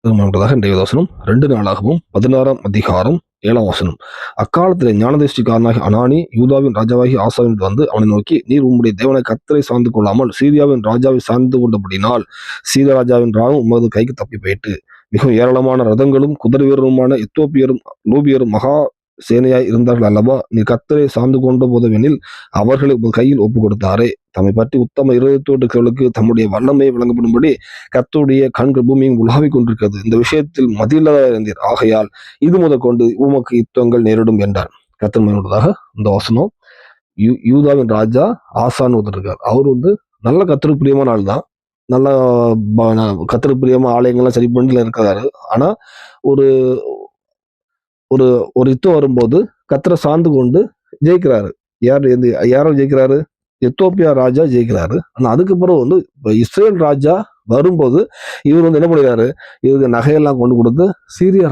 இன்றைய வசனம் 2 நாளாகவும் 16ஆம் அதிகாரம் 7ஆம் வசனம். அக்காலத்திலே ஞானதிருஷ்டிக்காரனாகிய அனானி யூதாவின் ராஜாவாகி ஆசாவின் வந்து அவனை நோக்கி, நீர் உம்முடைய தேவனை கர்த்தரை சார்ந்து கொள்ளாமல் சீரியாவின் ராஜாவை சார்ந்து கொண்டபடினால் சீரியா ராஜாவின் ராகம் உமது கைக்கு தப்பி போயிட்டு, மிகவும் ஏராளமான ரதங்களும் குதிரை வீரருமான எத்தோப்பியரும் லூபியரும் மகா சேனையாய் இருந்தார்கள் அல்லவா? நீ கர்த்தரை சார்ந்து கொண்ட போதவெனில் அவர்களை உமது கையில் ஒப்பு கொடுத்தாரே. தம்மை பற்றி உத்தம இருதயத்தோடு இருக்கிறவர்களுக்கு தம்முடைய வல்லமை விளங்கப்படும்படி கர்த்தருடைய கண்கள் பூமியும் உலாவிக் கொண்டிருக்கிறது. இந்த விஷயத்தில் மதியில்லாத இருந்தீர். ஆகையால் இது முதற்கொண்டு உமக்கு யுத்தங்கள் நேரிடும் என்றார். கர்த்தர் மேலுள்ளதாக இந்த வசனம். யூதாவின் ராஜா ஆசான் இருக்கார். அவர் நல்ல கர்த்தருக்கு பிரியமான ஆள் தான். நல்ல கர்த்தருக்கு பிரியமா ஆலயங்கள்லாம் சரி பண்ணி இருக்கிறாரு. ஆனா ஒரு ஒரு ஒரு யுத்தம் வரும்போது கர்த்தரை சார்ந்து கொண்டு ஜெயிக்கிறாரு. யாரோ ஜெயிக்கிறாரு? எத்தோப்பியா ராஜா ஜெயிக்கிறாரு. ஆனா அதுக்கப்புறம் இப்ப இஸ்ரேல் ராஜா வரும்போது இவர் என்ன பண்ணிடுறாரு? இவருக்கு நகையெல்லாம் கொண்டு கொடுத்து சீரிய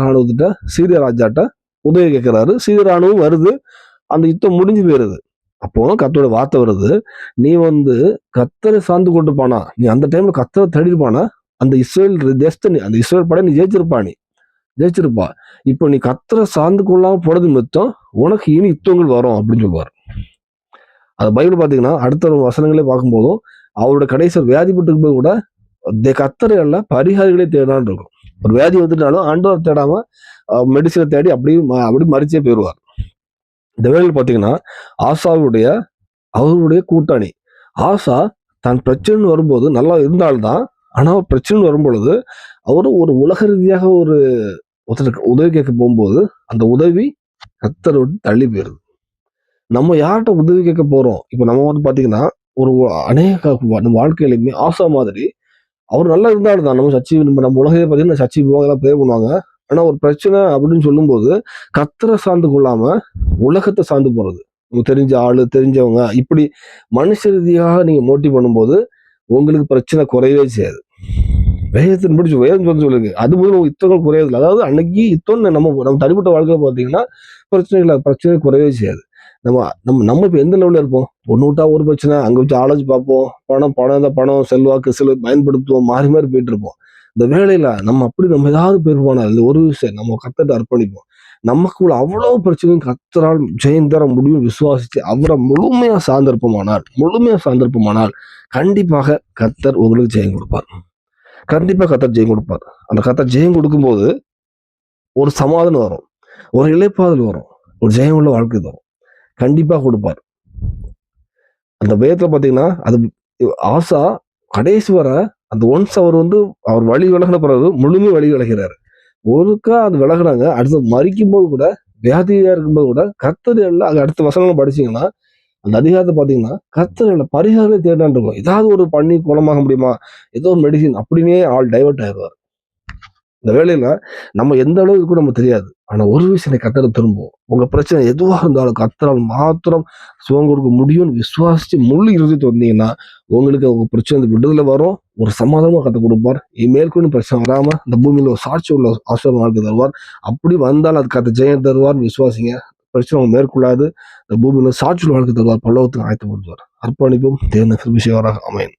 ராஜாட்ட உதவி கேட்கிறாரு. சீரிய ராணுவம் வருது. அந்த யுத்தம் முடிஞ்சு போயிருது. அப்போ கர்த்தரோட வார்த்தை வருது, நீ கர்த்தரை சார்ந்து கொண்டு போனா, நீ அந்த டைம்ல கர்த்தரை தேடிருப்பானா, அந்த இஸ்ரேல் தேசத்தை அந்த இஸ்ரேல் படை நீ ஜெயிச்சிருப்பா. இப்போ நீ கர்த்தரை சார்ந்து கொள்ளாம போனது மித்தம் உனக்கு இனி யுத்தங்கள் வரும் அப்படின்னு சொல்லுவார். அது பைபிள் பாத்தீங்கன்னா அடுத்த வசனங்களே பார்க்கும்போதும் அவரோட கடைசி வியாதிப்பட்டு இருக்கும்போது கூட கர்த்தரை அல்ல பரிகாரிகளே தேடான்னு இருக்கும். ஒரு வியாதி வந்துட்டாலும் ஆண்டவர் தேடாம மெடிசனை தேடி அப்படி மறிச்சே போயிடுவார். இந்த வேளையில் பாத்தீங்கன்னா அவருடைய கூட்டாளி ஆசா தான் பிரச்சனை வரும்போது நல்லா இருந்தால்தான், ஆனா பிரச்சனை வரும்பொழுது அவரு ஒரு உலக ரீதியாக ஒருத்தருக்கு உதவி கேட்க போகும்போது அந்த உதவி கர்த்தரை விட்டு தள்ளி போயிருது. நம்ம யார்கிட்ட உதவி கேட்க போறோம்? இப்ப நம்ம பாத்தீங்கன்னா ஒரு அநேக நம்ம வாழ்க்கையிலுமே ஆசா மாதிரி அவர் நல்லா இருந்தாலும் தான் நம்ம உலகையே பாத்தீங்கன்னா சர்ச்சை போவாங்க, ப்ரே பண்ணுவாங்க. ஆனா ஒரு பிரச்சனை அப்படின்னு சொல்லும்போது கர்த்தரை சார்ந்து கொள்ளாம உலகத்தை சார்ந்து போறது, தெரிஞ்ச ஆளு தெரிஞ்சவங்க இப்படி மனுஷ ரீதியாக நீங்க மோட்டிவ் பண்ணும்போது உங்களுக்கு பிரச்சனை குறையவே செய்யாது. வேதத்தின் பிடிச்சி வேதம் சொல்லுங்க. அது முதல் யுத்தங்கள் குறையதில்லை. அதாவது அன்னைக்கு யுத்தம் நம்ம தனிப்பட்ட வாழ்க்கையில பாத்தீங்கன்னா பிரச்சனை குறையவே செய்யாது. நம்ம இப்ப எந்த லெவல்ல இருப்போம்? ஒண்ணு விட்டா ஒரு பிரச்சனை, அங்க வச்சு ஆலோசி பார்ப்போம். பணம் செல்வாக்கு பயன்படுத்துவோம், மாறி மாறி போயிட்டு இருப்போம். இந்த வேலையில நம்ம ஏதாவது போயிருப்போம். இந்த ஒரு விஷயம் நம்ம கர்த்தரை அர்ப்பணிப்போம். நமக்குள்ள அவ்வளவு பிரச்சனையும் கர்த்தரால் ஜெயம் தர முடியும் விசுவாசிச்சு அவரை முழுமையா சார்ந்திருப்போமானால் கண்டிப்பாக கர்த்தர் உங்களுக்கு ஜெயம் கொடுப்பார். அந்த கர்த்தர் ஜெயம் கொடுக்கும்போது ஒரு சமாதானம் வரும், ஒரு இளைப்பாதல் வரும், ஒரு ஜெயம் உள்ள வாழ்க்கை வரும். கண்டிப்பா கொடுப்பார். அந்த வேதத்துல பாத்தீங்கன்னா அது ஆசா கடைசி வர அந்த ஒன்ஸ் அவர் வழி விலகின பிறகு முழுமை வழி விலகிறாரு. ஒருக்கா அது விலகினாங்க. அடுத்து மறிக்கும் போது கூட, வியாதியா இருக்கும்போது கூட கர்த்தர் எல்லாம் அடுத்த வசனங்கள் படிச்சீங்கன்னா அந்த அதிகாரத்தை பாத்தீங்கன்னா கர்த்தர் எல்லாம் பரிகாரமே தேடான் இருக்கும். ஏதாவது ஒரு பண்ணி குணமாக முடியுமா, ஏதோ ஒரு மெடிசின் அப்படின்னே ஆள் டைவர்ட் ஆயிடுவார். இந்த வேலையில நம்ம எந்த அளவுக்கு நம்ம தெரியாது. ஆனா ஒரு விஷயம் கர்த்தரை திரும்பும். உங்க பிரச்சனை எதுவாக இருந்தாலும் கர்த்தரால் மாத்திரம் சுகம் கொடுக்க முடியும்னு விசுவாசிச்சு முழு இறுதிட்டு வந்தீங்கன்னா உங்களுக்கு உங்க பிரச்சனை விடுதலை வரும். ஒரு சமாதானமா கற்றுக் கொடுப்பார். மேற்கொண்டு பிரச்சனை வராம இந்த பூமியில ஒரு சாட்சி உள்ள ஆசிரியர் வாழ்க்கை தருவார். அப்படி வந்தால் அது கத்த ஜெயம் தருவார். விசுவாசிங்க. பிரச்சனை அவங்க மேற்கொள்ளாது. இந்த பூமியில சாட்சி வாழ்க்கை தருவார். பல்லவத்துக்கு ஆயத்தப்படுத்துவார். அர்ப்பணிப்பும் தேவனுக்கு விஷயவராக அமையும்.